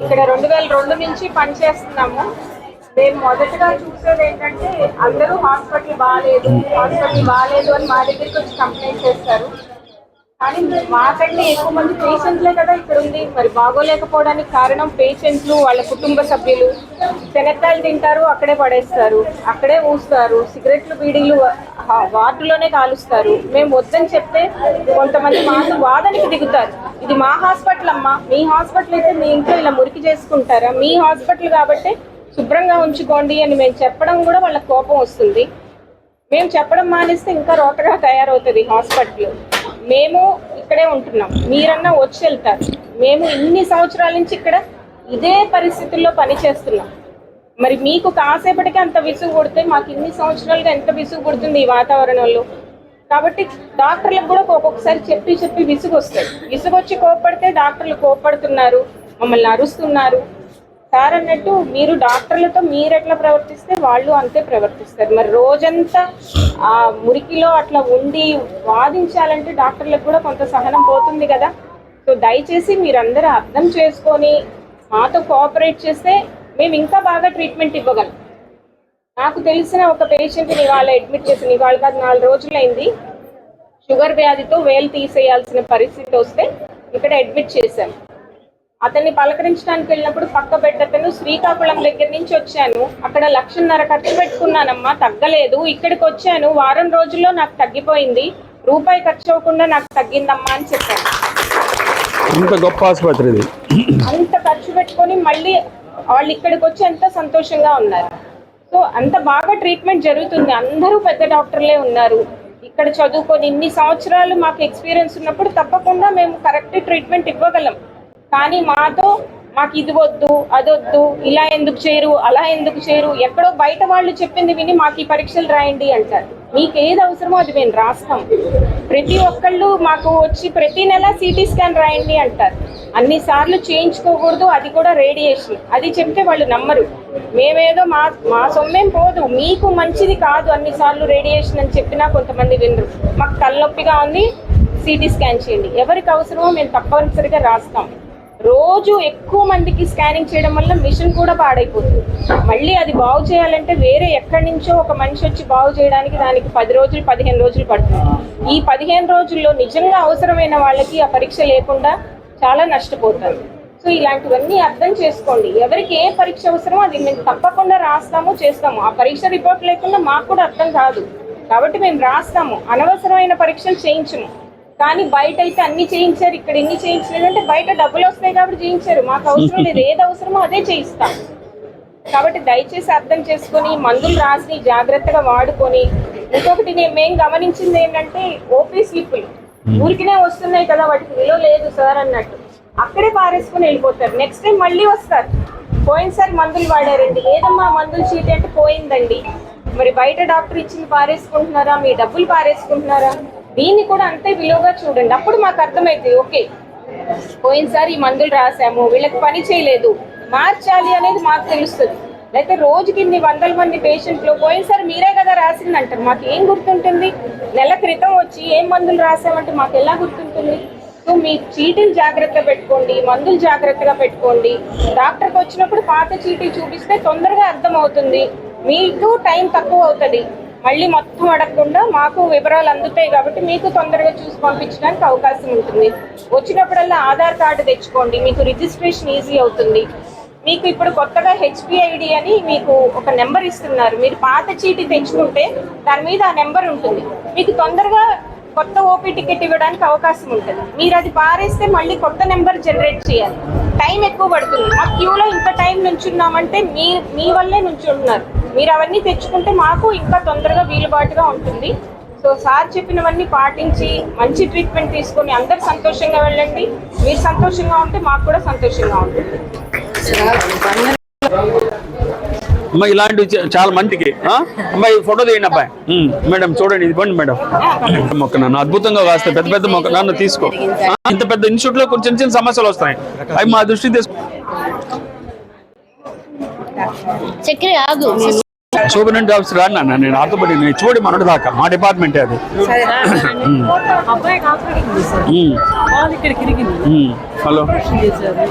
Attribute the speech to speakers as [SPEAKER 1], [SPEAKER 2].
[SPEAKER 1] ఇక్కడ 2002 నుంచి పనిచేస్తున్నాము. మేము మొదటగా చూసేది ఏంటంటే అందరూ హాస్పిటల్ బాగాలేదు అని మా దగ్గరికి వచ్చి కంప్లైంట్ చేస్తారు. కానీ మాకంటే ఎక్కువ మంది పేషెంట్లే కదా ఇక్కడ ఉంది. మరి బాగోలేకపోవడానికి కారణం పేషెంట్లు, వాళ్ళ కుటుంబ సభ్యులు. శనక్కాయలు తింటారు, అక్కడే పడేస్తారు, అక్కడే ఊస్తారు, సిగరెట్లు బీడీలు వార్డులోనే కాలుస్తారు. మేము వద్దని చెప్తే కొంతమంది మాకు వాదనకి దిగుతారు. ఇది మా హాస్పిటల్ అమ్మా, మీ హాస్పిటల్ అయితే మీ ఇంట్లో ఇలా మురికి చేసుకుంటారా, మీ హాస్పిటల్ కాబట్టి శుభ్రంగా ఉంచుకోండి అని మేము చెప్పడం కూడా వాళ్ళకి కోపం వస్తుంది. మేము చెప్పడం మానేస్తే ఇంకా రోతగా తయారవుతుంది హాస్పిటల్. మేము ఇక్కడే ఉంటున్నాం, మీరన్నా వచ్చి వెళ్తారు. మేము ఇన్ని సంవత్సరాల నుంచి ఇక్కడ ఇదే పరిస్థితుల్లో పనిచేస్తున్నాం. మరి మీకు కాసేపటికి అంత విసుగు పుడితే మాకు ఇన్ని సంవత్సరాలుగా ఎంత విసుగు పుడుతుంది ఈ వాతావరణంలో. కాబట్టి డాక్టర్లకు కూడా ఒక్కొక్కసారి చెప్పి విసుగు వస్తుంది. విసుగు వచ్చి కోప్పడితే డాక్టర్లు కోప్పడుతున్నారు, మమ్మల్ని అరుస్తున్నారు. సార్ అన్నట్టు మీరు డాక్టర్లతో మీరు ఎట్లా ప్రవర్తిస్తే వాళ్ళు అంతే ప్రవర్తిస్తారు. మరి రోజంతా ఆ మురికిలో అట్లా ఉండి వాదించాలంటే డాక్టర్లకు కూడా కొంత సహనం పోతుంది కదా. సో దయచేసి మీరందరూ అర్థం చేసుకొని మాతో కోఆపరేట్ చేస్తే మేము ఇంకా బాగా ట్రీట్మెంట్ ఇవ్వగలం. నాకు తెలిసిన ఒక పేషెంట్ని ఇవాళ అడ్మిట్ చేసిన, ఇవాళ కాదు 4 రోజులైంది. షుగర్ వ్యాధితో వేలు తీసేయాల్సిన పరిస్థితి వస్తే ఇక్కడ అడ్మిట్ చేశాను. అతన్ని పలకరించడానికి వెళ్ళినప్పుడు పక్క బెడ్ అతను శ్రీకాకుళం దగ్గర నుంచి వచ్చాను, అక్కడ 1,50,000 ఖర్చు పెట్టుకున్నానమ్మా, తగ్గలేదు. ఇక్కడికి వచ్చాను, వారం రోజుల్లో నాకు తగ్గిపోయింది, రూపాయి ఖర్చు అవ్వకుండా నాకు తగ్గిందమ్మా అని చెప్పాను.
[SPEAKER 2] ఇంత గొప్ప ఆసుపత్రి ఇది.
[SPEAKER 1] అంత ఖర్చు పెట్టుకొని మళ్ళీ వాళ్ళు ఇక్కడికి వచ్చి ఎంత సంతోషంగా ఉన్నారు. సో అంత బాగా ట్రీట్మెంట్ జరుగుతుంది. అందరూ పెద్ద డాక్టర్లే ఉన్నారు ఇక్కడ చదువుకొని. ఇన్ని సంవత్సరాలు మాకు ఎక్స్పీరియన్స్ ఉన్నప్పుడు తప్పకుండా మేము కరెక్ట్ ట్రీట్మెంట్ ఇవ్వగలం. కానీ మాకు ఇది వద్దు, అదొద్దు, ఇలా ఎందుకు చేయరు, అలా ఎందుకు చేయరు, ఎక్కడో బయట వాళ్ళు చెప్పింది విని మాకు ఈ పరీక్షలు రాయండి అంటారు. మీకు ఏది అవసరమో అది మేము రాస్తాం. ప్రతి ఒక్కళ్ళు మాకు వచ్చి ప్రతి నెల సిటీ స్కాన్ రాయండి అంటారు. అన్నిసార్లు చేయించుకోకూడదు, అది కూడా రేడియేషన్. అది చెప్తే వాళ్ళు నమ్మరు. మేమేదో మా సొమ్మేం పోదు, మీకు మంచిది కాదు అన్నిసార్లు రేడియేషన్ అని చెప్పినా కొంతమంది వినరు. మాకు తలనొప్పిగా ఉంది, సిటీ స్కాన్ చేయండి. ఎవరికి అవసరమో మేము తప్పనిసరిగా రాస్తాం. రోజు ఎక్కువ మందికి స్కానింగ్ చేయడం వల్ల మిషన్ కూడా పాడైపోతుంది. మళ్ళీ అది బాగు చేయాలంటే వేరే ఎక్కడి నుంచో ఒక మనిషి వచ్చి బాగు చేయడానికి దానికి 10 రోజులు 15 రోజులు పడుతుంది. ఈ 15 రోజుల్లో నిజంగా అవసరమైన వాళ్ళకి ఆ పరీక్ష లేకుండా చాలా నష్టపోతారు. సో ఇలాంటివన్నీ అర్థం చేసుకోండి. ఎవరికి ఏ పరీక్ష అవసరమో అది మేము తప్పకుండా రాస్తాము, చేస్తాము. ఆ పరీక్ష రిపోర్ట్ లేకుండా మాకు కూడా అర్థం కాదు కాబట్టి మేము రాస్తాము. అనవసరమైన పరీక్షలు చేయించము. కానీ బయట అయితే అన్ని చేయించారు, ఇక్కడ ఎన్ని చేయించలేదంటే బయట డబ్బులు వస్తాయి కాబట్టి చేయించారు. మాకు అవసరం లేదు, ఏది అవసరమో అదే చేయిస్తాం. కాబట్టి దయచేసి అర్థం చేసుకొని మందులు రాసి జాగ్రత్తగా వాడుకొని. ఇంకొకటి మేము గమనించింది ఏంటంటే ఓపీ స్లిప్పులు ఊరికినే వస్తున్నాయి కదా, వాటికి విలువ లేదు సార్ అన్నట్టు అక్కడే పారేసుకుని వెళ్ళిపోతారు. నెక్స్ట్ టైం మళ్ళీ వస్తారు, పోయినసారి మందులు వాడారండి, ఏదమ్మా మందులు చీటీ అంటే పోయిందండి. మరి బయట డాక్టర్ ఇచ్చింది పారేసుకుంటున్నారా, మీ డబ్బులు పారేసుకుంటున్నారా? దీన్ని కూడా అంతే విలువగా చూడండి. అప్పుడు మాకు అర్థమైంది, ఓకే పోయినసారి ఈ మందులు రాసాము, వీళ్ళకి పని చేయలేదు, మార్చాలి అనేది మాకు తెలుస్తుంది. అయితే రోజుకి ఇన్ని 100 మంది పేషెంట్లు పోయినసారి మీరే కదా రాసింది అంటారు. మాకు ఏం గుర్తుంటుంది? నెల క్రితం వచ్చి ఏం మందులు రాసామంటే మాకు ఎలా గుర్తుంటుంది? సో మీ చీటీలు జాగ్రత్త పెట్టుకోండి, మందులు జాగ్రత్తగా పెట్టుకోండి. డాక్టర్కి వచ్చినప్పుడు పాత చీటీ చూపిస్తే తొందరగా అర్థమవుతుంది, మీకు టైం తక్కువ అవుతుంది. మళ్ళీ మొత్తం అడగకుండా మాకు వివరాలు అందుతాయి కాబట్టి మీకు తొందరగా చూసి పంపించడానికి అవకాశం ఉంటుంది. వచ్చినప్పుడల్లా ఆధార్ కార్డు తెచ్చుకోండి, మీకు రిజిస్ట్రేషన్ ఈజీ అవుతుంది. మీకు ఇప్పుడు కొత్తగా హెచ్పిఐడి అని మీకు ఒక నెంబర్ ఇస్తున్నారు. మీరు పాత చీటీ తెచ్చుకుంటే దాని మీద ఆ నెంబర్ ఉంటుంది, మీకు తొందరగా కొత్త ఓపీ టికెట్ ఇవ్వడానికి అవకాశం ఉంటుంది. మీరు అది పారేస్తే మళ్ళీ కొత్త నెంబర్ జనరేట్ చేయాలి, టైం ఎక్కువ పడుతుంది. మా క్యూలో ఇంత టైం నుంచున్నామంటే మీ వల్లే నుంచుంటున్నారు. మీరు అవన్నీ తెచ్చుకుంటే మాకు ఇంకా తొందరగా వీలుబాటుగా ఉంటుంది. సో సార్ చెప్పినవన్నీ పాటించి మంచి ట్రీట్మెంట్ తీసుకొని అందరు సంతోషంగా వెళ్ళండి. మీరు సంతోషంగా ఉంటే మాకు కూడా సంతోషంగా ఉంటుంది.
[SPEAKER 2] అమ్మాయి ఇలాంటివి చాలా మందికి అమ్మాయి ఫోటో తీయండి అబ్బాయి. మేడం చూడండి, ఇది పండి మేడం. మొక్క నన్ను అద్భుతంగా కాస్తాయి, పెద్ద పెద్ద మొక్క నన్ను తీసుకో. ఇంత పెద్ద ఇన్స్టిట్యూట్ లో కొంచెం చిన్న సమస్యలు వస్తాయి, అవి మా దృష్టికి తీసుకో.
[SPEAKER 3] చక్కెర ఆగు.
[SPEAKER 2] సూపరింటెండెంట్ ఆఫీసర్ రాను నాన్న, నేను ఆర్థోపెడిక్ చూడి మనోడి దాకా మా డిపార్ట్మెంటే అది.
[SPEAKER 3] అబ్బాయికి ఆపరేషన్ చేశారు,
[SPEAKER 2] ఉమ్,
[SPEAKER 3] వాళ్ళు ఇక్కడికి ఇరిగింది,
[SPEAKER 2] హలో
[SPEAKER 3] ఆపరేషన్ చేశారు.